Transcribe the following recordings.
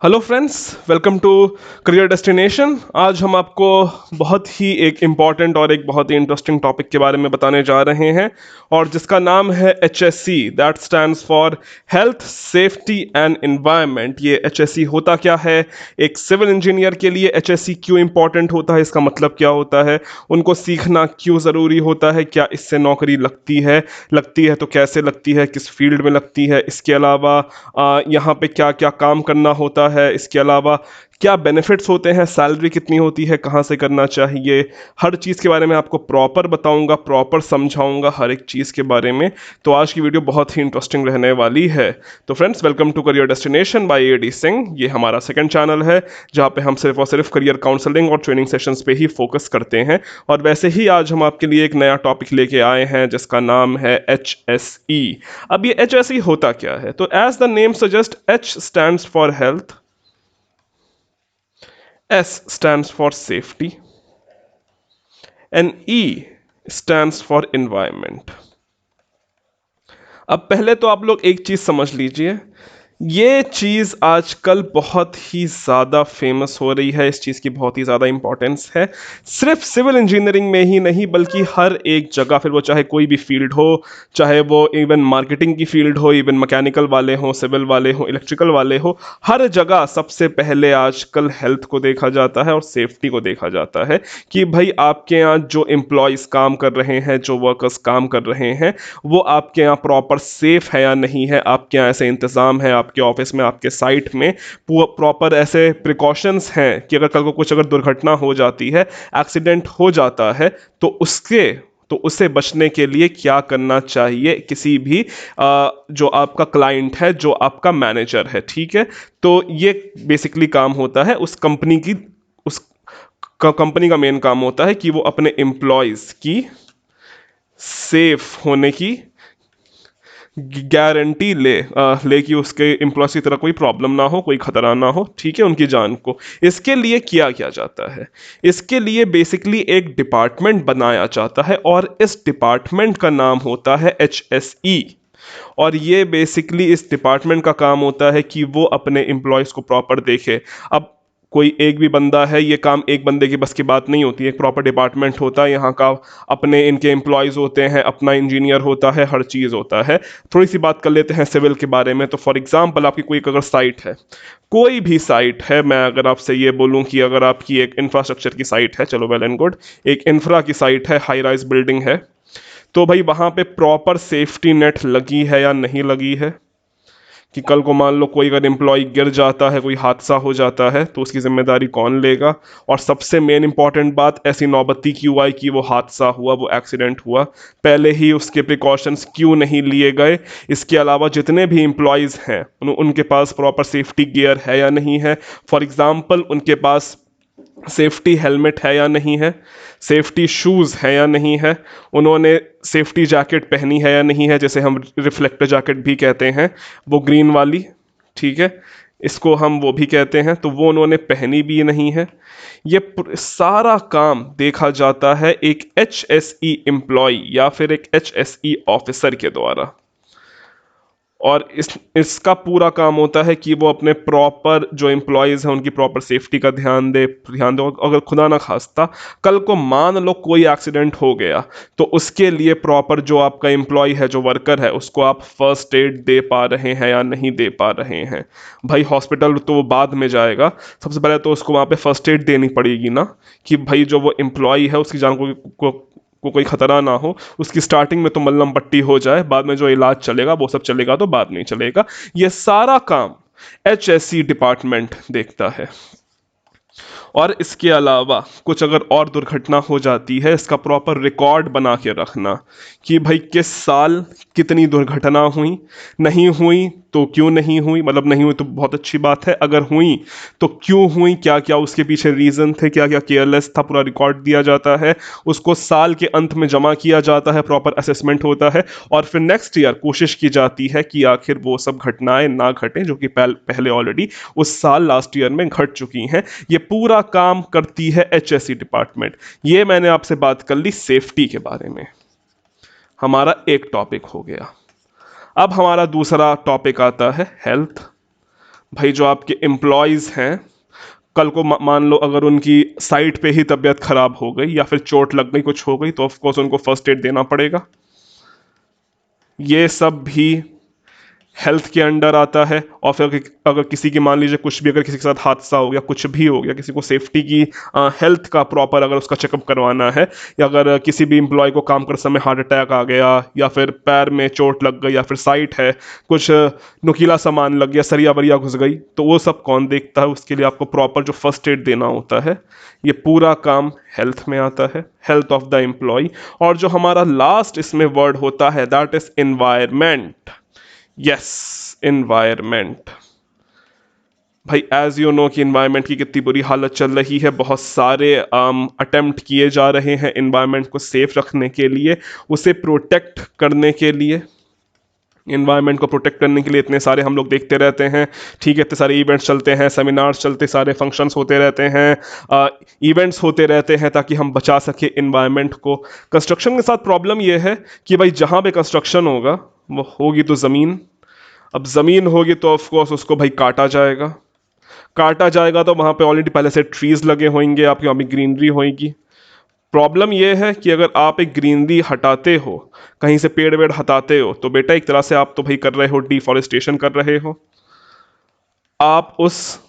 Hello friends, welcome to career destination. आज हम आपको बहुत ही एक इम्पॉर्टेंट और एक बहुत ही इंटरेस्टिंग टॉपिक के बारे में बताने जा रहे हैं और जिसका नाम है HSC, that stands for health safety and environment. ये HSC होता क्या है, एक सिविल इंजीनियर के लिए HSC क्यों इम्पॉर्टेंट होता है, इसका मतलब क्या होता है, उनको सीखना क्यों ज़रूरी होता है, क्या इससे नौकरी लगती है तो कैसे लगती है, किस फील्ड में लगती है, इसके अलावा यहाँ पे क्या क्या काम करना होता है, इसके अलावा क्या बेनिफिट्स होते हैं, सैलरी कितनी होती है, कहाँ से करना चाहिए, हर चीज़ के बारे में आपको प्रॉपर बताऊंगा, प्रॉपर समझाऊंगा हर एक चीज़ के बारे में। तो आज की वीडियो बहुत ही इंटरेस्टिंग रहने वाली है। तो friends, welcome to career destination by AD Singh. ये हमारा सेकंड चैनल है जहाँ पे हम सिर्फ और सिर्फ करियर काउंसलिंग और ट्रेनिंग सेशंस पे ही फोकस करते हैं। और वैसे ही आज हम आपके लिए एक नया टॉपिक लेके आए हैं जिसका नाम है HSE। अब ये HSE होता क्या है, तो as the name suggest, H stands for health, S stands for safety, and E stands for environment। अब पहले तो आप लोग एक चीज समझ लीजिए, ये चीज़ आजकल बहुत ही ज़्यादा फेमस हो रही है, इस चीज़ की बहुत ही ज़्यादा इंपॉर्टेंस है। सिर्फ सिविल इंजीनियरिंग में ही नहीं बल्कि हर एक जगह, फिर वो चाहे कोई भी फील्ड हो, चाहे वो इवन मार्केटिंग की फील्ड हो, इवन मैकेनिकल वाले हों, सिविल वाले हों, इलेक्ट्रिकल वाले हो, हर जगह सबसे पहले आजकल हेल्थ को देखा जाता है और सेफ्टी को देखा जाता है कि भाई आपके यहाँ जो एम्प्लॉयज़ काम कर रहे हैं, जो वर्कर्स काम कर रहे हैं, वो आपके यहाँ प्रॉपर सेफ है या नहीं है, आपके यहाँ ऐसे इंतज़ाम है, आपके ऑफिस में, आपके साइट में प्रॉपर ऐसे प्रिकॉशंस हैं कि अगर कल को कुछ अगर दुर्घटना हो जाती है, एक्सीडेंट हो जाता है, तो उससे बचने के लिए क्या करना चाहिए किसी भी जो आपका क्लाइंट है, जो आपका मैनेजर है, ठीक है। तो ये बेसिकली काम होता है उस कंपनी का मेन काम होता है कि वो अपने एम्प्लॉयज़ की सेफ होने की गारंटी ले कि उसके एम्प्लॉयज की तरह कोई प्रॉब्लम ना हो, कोई खतरा ना हो, ठीक है, उनकी जान को। इसके लिए किया क्या जाता है, इसके लिए बेसिकली एक डिपार्टमेंट बनाया जाता है और इस डिपार्टमेंट का नाम होता है HSE। और ये बेसिकली इस डिपार्टमेंट का काम होता है कि वो अपने एम्प्लॉयज़ को प्रॉपर देखे। अब कोई एक भी बंदा है, ये काम एक बंदे की बस की बात नहीं होती है, एक प्रॉपर डिपार्टमेंट होता है यहाँ का, अपने इनके एम्प्लॉयज़ होते हैं, अपना इंजीनियर होता है, हर चीज़ होता है। थोड़ी सी बात कर लेते हैं सिविल के बारे में। तो फॉर एग्जांपल आपकी कोई अगर साइट है, कोई भी साइट है, मैं अगर आपसे ये बोलूँ कि अगर आपकी एक इंफ्रास्ट्रक्चर की साइट है, चलो वेल एंड गुड, एक इंफ्रा की साइट है, हाई राइज बिल्डिंग है, तो भाई वहाँ पे प्रॉपर सेफ्टी नेट लगी है या नहीं लगी है, कि कल को मान लो कोई अगर एम्प्लॉय गिर जाता है, कोई हादसा हो जाता है, तो उसकी जिम्मेदारी कौन लेगा। और सबसे मेन इंपॉर्टेंट बात, ऐसी नौबती क्यों आई कि वो हादसा हुआ, वो एक्सीडेंट हुआ, पहले ही उसके प्रिकॉशंस क्यों नहीं लिए गए। इसके अलावा जितने भी एम्प्लॉयज़ हैं उनके पास प्रॉपर सेफ्टी गियर है या नहीं है। फॉर एग्जाम्पल, उनके पास सेफ्टी हेलमेट है या नहीं है, सेफ्टी शूज़ है या नहीं है, उन्होंने सेफ्टी जैकेट पहनी है या नहीं है, जैसे हम रिफ्लेक्टर जैकेट भी कहते हैं, वो ग्रीन वाली, ठीक है, इसको हम वो भी कहते हैं, तो वो उन्होंने पहनी भी नहीं है। ये सारा काम देखा जाता है एक HSE एम्प्लॉय या फिर एक HSE ऑफिसर के द्वारा। और इसका पूरा काम होता है कि वो अपने प्रॉपर जो एम्प्लॉयज़ हैं उनकी प्रॉपर सेफ्टी का ध्यान दे। अगर खुदा ना खास्ता कल को मान लो कोई एक्सीडेंट हो गया, तो उसके लिए प्रॉपर जो आपका एम्प्लॉय है, जो वर्कर है, उसको आप फर्स्ट एड दे पा रहे हैं या नहीं दे पा रहे हैं। भाई हॉस्पिटल तो वो बाद में जाएगा, सबसे पहले तो उसको वहाँ पे फर्स्ट एड देनी पड़ेगी ना, कि भाई जो वो एम्प्लॉय है उसकी जान को कोई खतरा ना हो। उसकी स्टार्टिंग में तो मल्लम पट्टी हो जाए, बाद में जो इलाज चलेगा वो सब चलेगा, तो बाद में चलेगा। ये सारा काम HSE डिपार्टमेंट देखता है। और इसके अलावा कुछ अगर और दुर्घटना हो जाती है, इसका प्रॉपर रिकॉर्ड बना के रखना कि भाई किस साल कितनी दुर्घटना हुई, नहीं हुई तो क्यों नहीं हुई, मतलब नहीं हुई तो बहुत अच्छी बात है, अगर हुई तो क्यों हुई, क्या क्या उसके पीछे रीज़न थे, क्या क्या केयरलेस था, पूरा रिकॉर्ड दिया जाता है। उसको साल के अंत में जमा किया जाता है, प्रॉपर असेसमेंट होता है, और फिर नेक्स्ट ईयर कोशिश की जाती है कि आखिर वो सब घटनाएं ना घटें जो कि पहले ऑलरेडी उस साल लास्ट ईयर में घट चुकी हैं। ये पूरा काम करती है HSE डिपार्टमेंट। ये मैंने आपसे बात कर ली सेफ्टी के बारे में, हमारा एक टॉपिक हो गया। अब हमारा दूसरा टॉपिक आता है हेल्थ। भाई जो आपके एम्प्लॉयज़ हैं, कल को मान लो अगर उनकी साइट पे ही तबीयत खराब हो गई या फिर चोट लग गई, कुछ हो गई, तो ऑफ कोर्स उनको फर्स्ट एड देना पड़ेगा। ये सब भी हेल्थ के अंडर आता है। और फिर अगर किसी की मान लीजिए कुछ भी, अगर किसी के साथ हादसा हो गया, कुछ भी हो गया, किसी को सेफ्टी की, हेल्थ का प्रॉपर अगर उसका चेकअप करवाना है, या अगर किसी भी एम्प्लॉय को काम करते समय हार्ट अटैक आ गया, या फिर पैर में चोट लग गई, या फिर साइट है कुछ नुकीला सामान लग गया, सरिया वरिया घुस गई, तो वो सब कौन देखता है? उसके लिए आपको प्रॉपर जो फर्स्ट एड देना होता है, ये पूरा काम हेल्थ में आता है, हेल्थ ऑफ द एम्प्लॉय। और जो हमारा लास्ट इसमें वर्ड होता है, that is environment. Yes, environment. भाई एज यू नो कि इन्वायरमेंट की कितनी बुरी हालत चल रही है, बहुत सारे अटेम्प्ट किए जा रहे हैं इन्वायरमेंट को सेफ रखने के लिए, उसे प्रोटेक्ट करने के लिए। इन्वायरमेंट को प्रोटेक्ट करने के लिए इतने सारे हम लोग देखते रहते हैं, ठीक है, इतने सारे इवेंट्स चलते हैं, सेमिनार्स चलते, सारे फंक्शंस होते रहते हैं, इवेंट्स होते रहते हैं ताकि हम बचा सके इन्वायरमेंट को। कंस्ट्रक्शन के साथ प्रॉब्लम यह है कि भाई जहाँ पे कंस्ट्रक्शन होगा वो होगी तो ज़मीन, अब ज़मीन होगी तो ऑफ कोर्स उसको भाई काटा जाएगा, काटा जाएगा तो वहाँ पे ऑलरेडी पहले से ट्रीज लगे होंगे, आपकी वहाँ भी ग्रीनरी होएगी। प्रॉब्लम यह है कि अगर आप एक ग्रीनरी हटाते हो, कहीं से पेड़ वेड़ हटाते हो, तो बेटा एक तरह से आप तो भाई कर रहे हो, डिफॉरेस्टेशन कर रहे हो। आप उस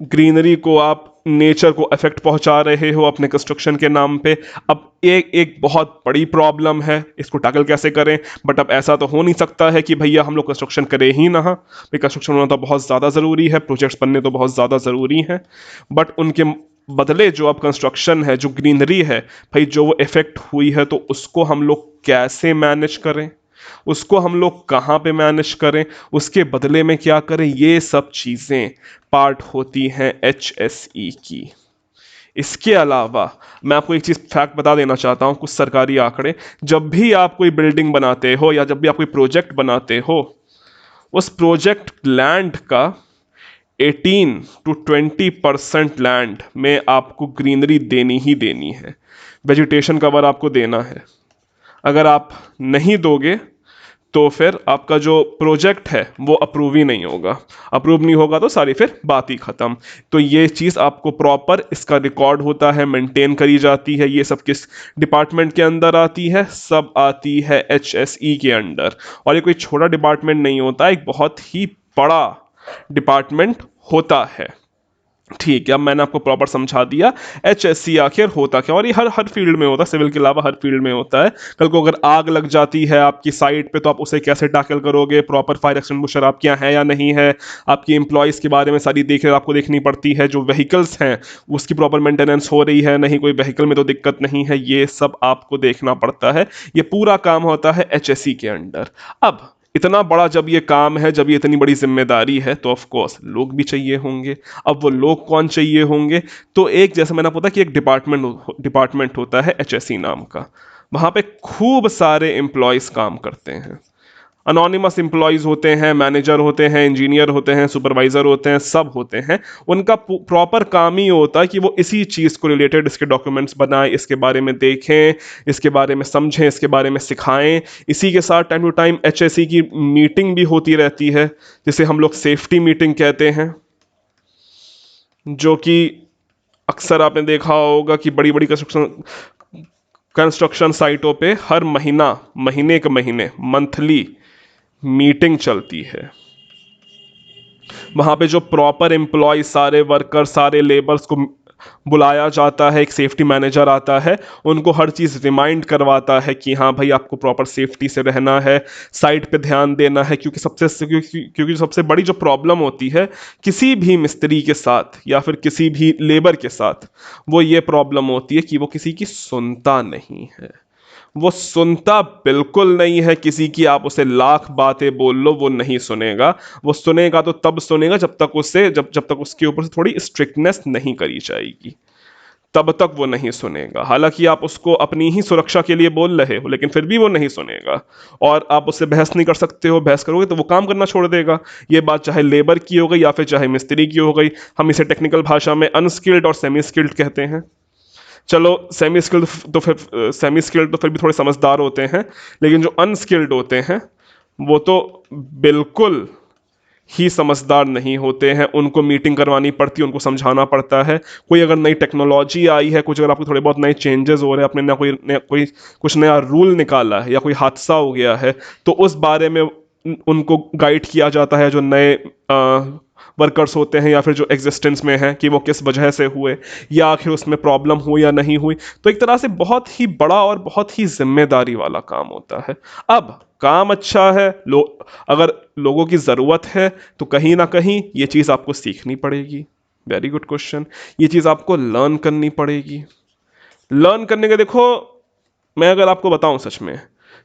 ग्रीनरी को, आप नेचर को इफेक्ट पहुंचा रहे हो अपने कंस्ट्रक्शन के नाम पे। अब एक एक बहुत बड़ी प्रॉब्लम है, इसको टैकल कैसे करें? बट अब ऐसा तो हो नहीं सकता है कि भैया हम लोग कंस्ट्रक्शन करें ही ना, भाई कंस्ट्रक्शन होना तो बहुत ज़्यादा ज़रूरी है, प्रोजेक्ट्स बनने तो बहुत ज़्यादा ज़रूरी हैं, बट उनके बदले जो अब कंस्ट्रक्शन है, जो ग्रीनरी है, भाई जो वो इफेक्ट हुई है, तो उसको हम लोग कैसे मैनेज करें, उसको हम लोग कहाँ पे मैनेज करें, उसके बदले में क्या करें, ये सब चीज़ें पार्ट होती हैं HSE की। इसके अलावा मैं आपको एक चीज़ फैक्ट बता देना चाहता हूँ, कुछ सरकारी आंकड़े। जब भी आप कोई बिल्डिंग बनाते हो या जब भी आप कोई प्रोजेक्ट बनाते हो, उस प्रोजेक्ट लैंड का 18 to 20% लैंड में आपको ग्रीनरी देनी ही देनी है, वेजिटेशन कवर आपको देना है। अगर आप नहीं दोगे तो फिर आपका जो प्रोजेक्ट है वो अप्रूव ही नहीं होगा, अप्रूव नहीं होगा तो सारी फिर बात ही ख़त्म। तो ये चीज़ आपको प्रॉपर, इसका रिकॉर्ड होता है, मेंटेन करी जाती है। ये सब किस डिपार्टमेंट के अंदर आती है? सब आती है HSE के अंडर। और ये कोई छोटा डिपार्टमेंट नहीं होता, एक बहुत ही बड़ा डिपार्टमेंट होता है। ठीक है, अब मैंने आपको प्रॉपर समझा दिया HSE आखिर होता क्या, और ये हर हर फील्ड में होता है, सिविल के अलावा हर फील्ड में होता है। कल को अगर आग लग जाती है आपकी साइट पे, तो आप उसे कैसे टैकल करोगे? प्रॉपर फायर एक्सटिंग्विशर आपके यहाँ है या नहीं है? आपकी एम्प्लॉयज़ के बारे में सारी देख रेख आपको देखनी पड़ती है। जो व्हीकल्स हैं उसकी प्रॉपर मेंटेनेंस हो रही है नहीं, कोई व्हीकल में तो दिक्कत नहीं है, ये सब आपको देखना पड़ता है। ये पूरा काम होता है HSE के अंडर। अब इतना बड़ा जब ये काम है, जब ये इतनी बड़ी जिम्मेदारी है, तो ऑफ कोर्स लोग भी चाहिए होंगे। अब वो लोग कौन चाहिए होंगे? तो एक, जैसे मैंने पता कि एक डिपार्टमेंट होता है HSE नाम का, वहाँ पे खूब सारे एम्प्लॉयज़ काम करते हैं। अनोनिमस एम्प्लॉयज़ होते हैं, मैनेजर होते हैं, इंजीनियर होते हैं, सुपरवाइज़र होते हैं, सब होते हैं। उनका प्रॉपर काम ही होता है कि वो इसी चीज़ को रिलेटेड इसके डॉक्यूमेंट्स बनाएं, इसके बारे में देखें, इसके बारे में समझें, इसके बारे में सिखाएं। इसी के साथ टाइम टू टाइम HSE की मीटिंग भी होती रहती है, जिसे हम लोग सेफ्टी मीटिंग कहते हैं, जो कि अक्सर आपने देखा होगा कि बड़ी बड़ी कंस्ट्रक्शन साइटों पे हर महीने के महीने मंथली मीटिंग चलती है। वहाँ पे जो प्रॉपर एम्प्लॉय, सारे वर्कर, सारे लेबर्स को बुलाया जाता है, एक सेफ्टी मैनेजर आता है, उनको हर चीज़ रिमाइंड करवाता है कि हाँ भाई आपको प्रॉपर सेफ्टी से रहना है, साइट पे ध्यान देना है। क्योंकि सबसे बड़ी जो प्रॉब्लम होती है किसी भी मिस्त्री के साथ या फिर किसी भी लेबर के साथ, वो ये प्रॉब्लम होती है कि वो किसी की सुनता नहीं है। वो सुनता बिल्कुल नहीं है किसी की, आप उसे लाख बातें बोल लो वो नहीं सुनेगा। वो सुनेगा तो तब सुनेगा जब तक उसके ऊपर से थोड़ी स्ट्रिक्टनेस नहीं करी जाएगी, तब तक वो नहीं सुनेगा। हालांकि आप उसको अपनी ही सुरक्षा के लिए बोल रहे हो, लेकिन फिर भी वो नहीं सुनेगा। और आप उससे बहस नहीं कर सकते हो, बहस करोगे तो वो काम करना छोड़ देगा। ये बात चाहे लेबर की हो गई या फिर चाहे मिस्त्री की हो गई। हम इसे टेक्निकल भाषा में अनस्किल्ड और सेमी स्किल्ड कहते हैं। चलो सेमी स्किल्ड तो फिर भी थोड़े समझदार होते हैं, लेकिन जो अनस्किल्ड होते हैं वो तो बिल्कुल ही समझदार नहीं होते हैं, उनको मीटिंग करवानी पड़ती है, उनको समझाना पड़ता है। कोई अगर नई टेक्नोलॉजी आई है, कुछ अगर आपको थोड़े बहुत नए चेंजेस हो रहे हैं, अपने ना कोई कुछ नया रूल निकाला है या कोई हादसा हो गया है, तो उस बारे में उनको गाइड किया जाता है, जो नए वर्कर्स होते हैं या फिर जो एग्जिस्टेंस में हैं, कि वो किस वजह से हुए या आखिर उसमें प्रॉब्लम हुई या नहीं हुई। तो एक तरह से बहुत ही बड़ा और बहुत ही जिम्मेदारी वाला काम होता है। अब काम अच्छा है, अगर लोगों की ज़रूरत है, तो कहीं ना कहीं ये चीज़ आपको सीखनी पड़ेगी। Very good question. ये चीज़ आपको लर्न करनी पड़ेगी। लर्न करने के देखो, मैं अगर आपको बताऊं सच में,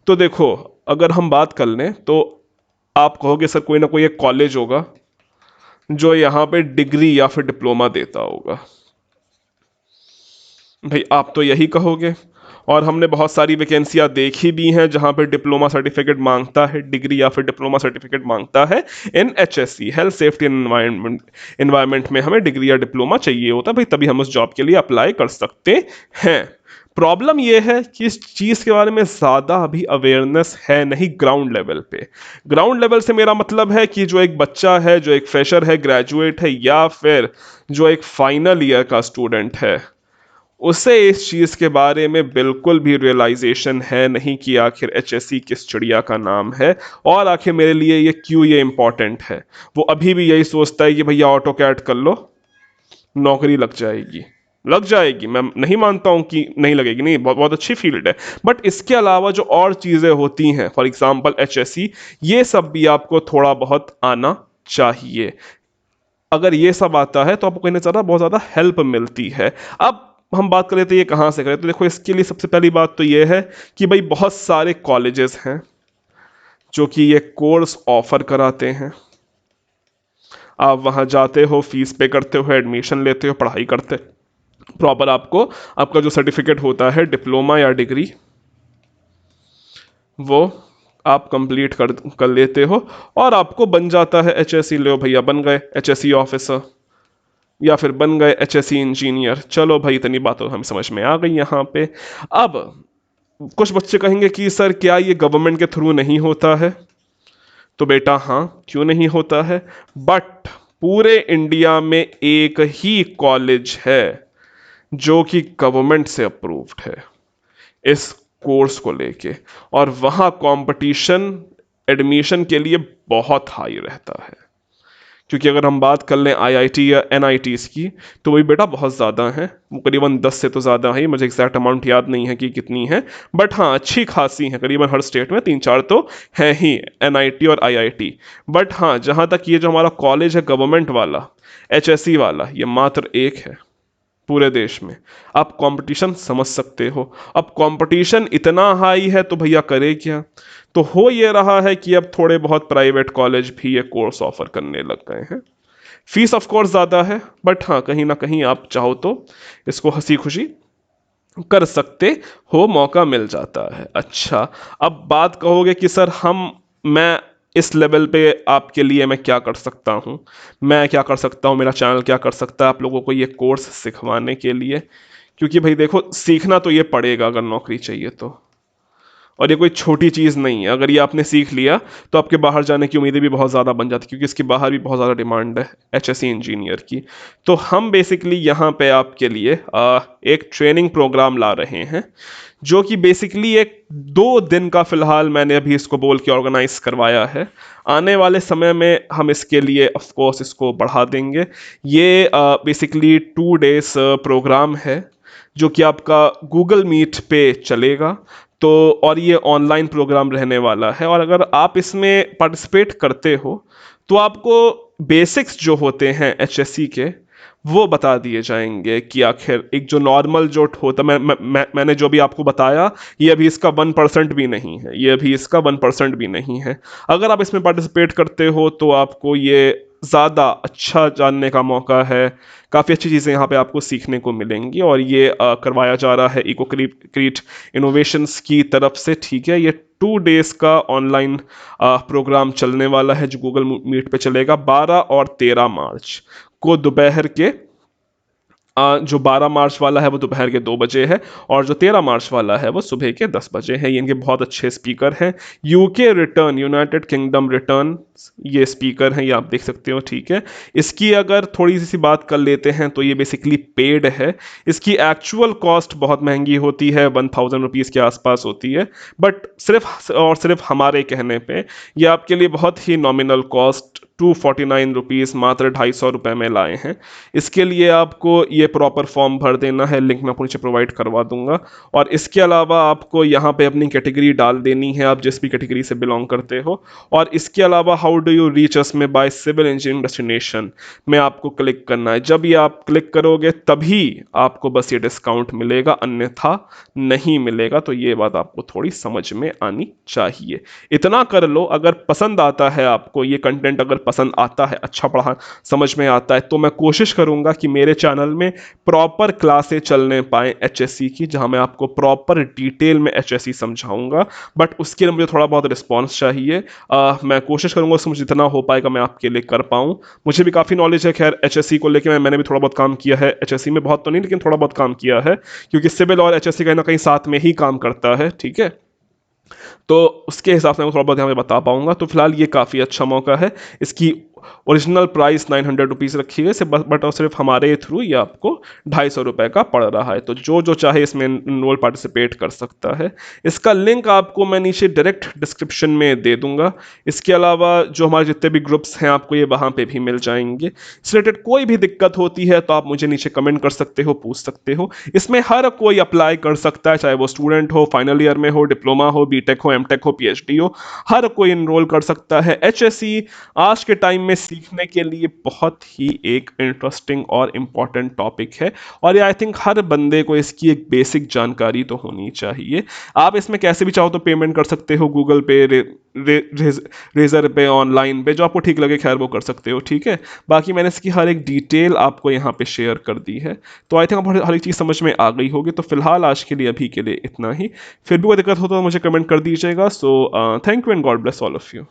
तो देखो, अगर हम बात कर लें तो आप कहोगे सर कोई ना कोई एक कॉलेज होगा जो यहाँ पे डिग्री या फिर डिप्लोमा देता होगा। भाई आप तो यही कहोगे, और हमने बहुत सारी वैकेंसियां देखी भी हैं जहां पे डिप्लोमा सर्टिफिकेट मांगता है, डिग्री या फिर डिप्लोमा सर्टिफिकेट मांगता है। In HSC, health safety and environment में हमें डिग्री या डिप्लोमा चाहिए होता है भाई, तभी हम उस जॉब के लिए अप्लाई कर सकते हैं। प्रॉब्लम यह है कि इस चीज़ के बारे में ज़्यादा अभी अवेयरनेस है नहीं ग्राउंड लेवल पे। ग्राउंड लेवल से मेरा मतलब है कि जो एक बच्चा है, जो एक फ्रेशर है, ग्रेजुएट है, या फिर जो एक फाइनल ईयर का स्टूडेंट है, उसे इस चीज़ के बारे में बिल्कुल भी रियलाइजेशन है नहीं कि आखिर एचएससी किस चिड़िया का नाम है और आखिर मेरे लिए ये क्यों ये इम्पोर्टेंट है। वो अभी भी यही सोचता है कि भैया ऑटो कैड कर लो, नौकरी लग जाएगी। लग जाएगी, मैं नहीं मानता हूँ कि नहीं लगेगी, नहीं, बहुत बहुत अच्छी फील्ड है। बट इसके अलावा जो और चीज़ें होती हैं, फॉर एग्जाम्पल एचएससी, ये सब भी आपको थोड़ा बहुत आना चाहिए। अगर ये सब आता है तो आपको कहीं ना ज़्यादा बहुत ज़्यादा हेल्प मिलती है। अब हम बात करें तो ये कहाँ से करें, तो देखो इसके लिए सबसे पहली बात तो ये है कि भाई बहुत सारे कॉलेजेस हैं जो कि ये कोर्स ऑफर कराते हैं। आप वहाँ जाते हो, फीस पे करते हो, एडमिशन लेते हो, पढ़ाई करते, प्रॉपर आपको आपका जो सर्टिफिकेट होता है डिप्लोमा या डिग्री, वो आप कंप्लीट कर लेते हो और आपको बन जाता है एचएससी। लो भैया, बन गए एचएससी ऑफिसर या फिर बन गए एचएससी इंजीनियर। चलो भाई, इतनी बात तो हमें समझ में आ गई यहाँ पे। अब कुछ बच्चे कहेंगे कि सर क्या ये गवर्नमेंट के थ्रू नहीं होता है? तो बेटा हाँ, क्यों नहीं होता है, बट पूरे इंडिया में एक ही कॉलेज है जो कि गवर्नमेंट से अप्रूव्ड है इस कोर्स को लेके, और वहाँ कंपटीशन एडमिशन के लिए बहुत हाई रहता है। क्योंकि अगर हम बात कर लें आईआईटी या एनआईटीज़ की, तो वही बेटा बहुत ज़्यादा हैं, वो करीबन 10 से तो ज़्यादा है, मुझे एग्जैक्ट अमाउंट याद नहीं है कि कितनी है, बट हाँ अच्छी खासी हैं, करीबन हर स्टेट में 3-4 तो हैं ही एनआईटी और आईआईटी। बट हाँ, जहाँ तक ये जो हमारा कॉलेज है गवर्नमेंट वाला, एचएससी वाला, ये मात्र एक है पूरे देश में। आप कंपटीशन समझ सकते हो। अब कंपटीशन इतना हाई है तो भैया करे क्या? तो हो ये रहा है कि अब थोड़े बहुत प्राइवेट कॉलेज भी ये कोर्स ऑफर करने लग गए हैं। फीस ऑफ कोर्स ज़्यादा है, बट हाँ कहीं ना कहीं आप चाहो तो इसको हंसी खुशी कर सकते हो, मौका मिल जाता है। अच्छा, अब बात कहोगे कि सर मैं इस लेवल पे आपके लिए मैं क्या कर सकता हूँ, मैं क्या कर सकता हूँ, मेरा चैनल क्या कर सकता है आप लोगों को ये कोर्स सिखवाने के लिए? क्योंकि भाई देखो, सीखना तो ये पड़ेगा अगर नौकरी चाहिए तो, और ये कोई छोटी चीज़ नहीं है। अगर ये आपने सीख लिया तो आपके बाहर जाने की उम्मीदें भी बहुत ज़्यादा बन जाती, क्योंकि इसके बाहर भी बहुत ज़्यादा डिमांड है एचएससी इंजीनियर की। तो हम बेसिकली यहाँ पे आपके लिए एक ट्रेनिंग प्रोग्राम ला रहे हैं, जो कि बेसिकली एक 2 दिन का फ़िलहाल मैंने अभी इसको बोल के ऑर्गेनाइज करवाया है। आने वाले समय में हम इसके लिए ऑफ कोर्स इसको बढ़ा देंगे। ये बेसिकली 2 डेज प्रोग्राम है जो कि आपका गूगल मीट पे चलेगा। तो और ये ऑनलाइन प्रोग्राम रहने वाला है, और अगर आप इसमें पार्टिसिपेट करते हो तो आपको बेसिक्स जो होते हैं एचएससी के, वो बता दिए जाएंगे कि आखिर एक जो नॉर्मल जो होता, मैंने जो भी आपको बताया, ये अभी इसका 1% भी नहीं है, ये अभी इसका 1% भी नहीं है। अगर आप इसमें पार्टिसिपेट करते हो तो आपको ये ज़्यादा अच्छा जानने का मौका है, काफ़ी अच्छी चीज़ें यहाँ पे आपको सीखने को मिलेंगी। और ये करवाया जा रहा है इको क्रीट इनोवेशंस की तरफ से, ठीक है। ये 2 डेज का ऑनलाइन प्रोग्राम चलने वाला है जो गूगल मीट पे चलेगा 12 और 13 मार्च को दोपहर के जो 12 मार्च वाला है वो दोपहर के 2 बजे है, और जो 13 मार्च वाला है वो सुबह के 10 बजे है। ये इनके बहुत अच्छे स्पीकर हैं। UK return, United kingdom return, ये स्पीकर हैं, ये आप देख सकते हो, ठीक है। इसकी अगर थोड़ी सी बात कर लेते हैं तो ये बेसिकली पेड है। इसकी एक्चुअल कॉस्ट बहुत महंगी होती है, 1000 रुपीज़ के आसपास होती है, बट सिर्फ और सिर्फ हमारे कहने पे ये आपके लिए बहुत ही नॉमिनल कॉस्ट 249 रुपीज़, मात्र 250 रुपये में लाए हैं। इसके लिए आपको ये प्रॉपर फॉर्म भर देना है, लिंक मैं आपको नीचे प्रोवाइड करवा दूंगा। और इसके अलावा आपको यहाँ पे अपनी कैटेगरी डाल देनी है, आप जिस भी कैटेगरी से बिलोंग करते हो। और इसके अलावा हाउ डू यू रीच अस में बाय सिविल इंजीनियरिंग डेस्टिनेशन में आपको क्लिक करना है। जब ये आप क्लिक करोगे तभी आपको बस ये डिस्काउंट मिलेगा, अन्यथा नहीं मिलेगा। तो ये बात आपको थोड़ी समझ में आनी चाहिए। इतना कर लो, अगर पसंद आता है आपको ये कंटेंट, अगर पसंद आता है, अच्छा पढ़ा समझ में आता है, तो मैं कोशिश करूंगा कि मेरे चैनल में प्रॉपर क्लासें चलने पाए एचएससी की, जहां मैं आपको प्रॉपर डिटेल में एचएससी समझाऊंगा। बट उसके लिए मुझे थोड़ा बहुत रिस्पॉन्स चाहिए। मैं कोशिश करूंगा उसमें मुझे जितना हो पाएगा मैं आपके लिए कर पाऊँ। मुझे भी काफ़ी नॉलेज है खैर एचएससी को लेकर, मैंने भी थोड़ा बहुत काम किया है एचएससी में, बहुत तो नहीं लेकिन थोड़ा बहुत काम किया है, क्योंकि सिविल और एचएससी कहीं ना कहीं साथ में ही काम करता है, ठीक है। तो उसके हिसाब से मैं थोड़ा बहुत यहाँ पे बता पाऊंगा। तो फिलहाल ये काफ़ी अच्छा मौका है। इसकी ओरिजिनल प्राइस 900 रुपीज़ रखी है, बट और सिर्फ हमारे थ्रू ये आपको 250 रुपये का पड़ रहा है। तो जो जो चाहे इसमें इनरोल पार्टिसिपेट कर सकता है। इसका लिंक आपको मैं नीचे डायरेक्ट डिस्क्रिप्शन में दे दूंगा। इसके अलावा जो हमारे जितने भी ग्रुप्स हैं आपको ये वहाँ पे भी मिल जाएंगे। इस रिलेटेड कोई भी दिक्कत होती है तो आप मुझे नीचे कमेंट कर सकते हो, पूछ सकते हो। इसमें हर कोई अप्लाई कर सकता है, चाहे वो स्टूडेंट हो, फाइनल ईयर में हो, डिप्लोमा हो, बीटेक हो, एमटेक हो, पीएचडी हो, हर कोई इनरोल कर सकता है। एचएससी आज के टाइम में सीखने के लिए बहुत ही एक इंटरेस्टिंग और इम्पॉर्टेंट टॉपिक है, और ये आई थिंक हर बंदे को इसकी एक बेसिक जानकारी तो होनी चाहिए। आप इसमें कैसे भी चाहो तो पेमेंट कर सकते हो, गूगल पे, रेजर पे, ऑनलाइन पे, जो आपको ठीक लगे खैर वो कर सकते हो, ठीक है। बाकी मैंने इसकी हर एक डिटेल आपको यहाँ पे शेयर कर दी है, तो आई थिंक आपको हर एक चीज़ समझ में आ गई होगी। तो फिलहाल आज के लिए, अभी के लिए इतना ही। फिर भी कोई दिक्कत हो तो मुझे कमेंट कर दीजिएगा। So thank you and God bless all of you.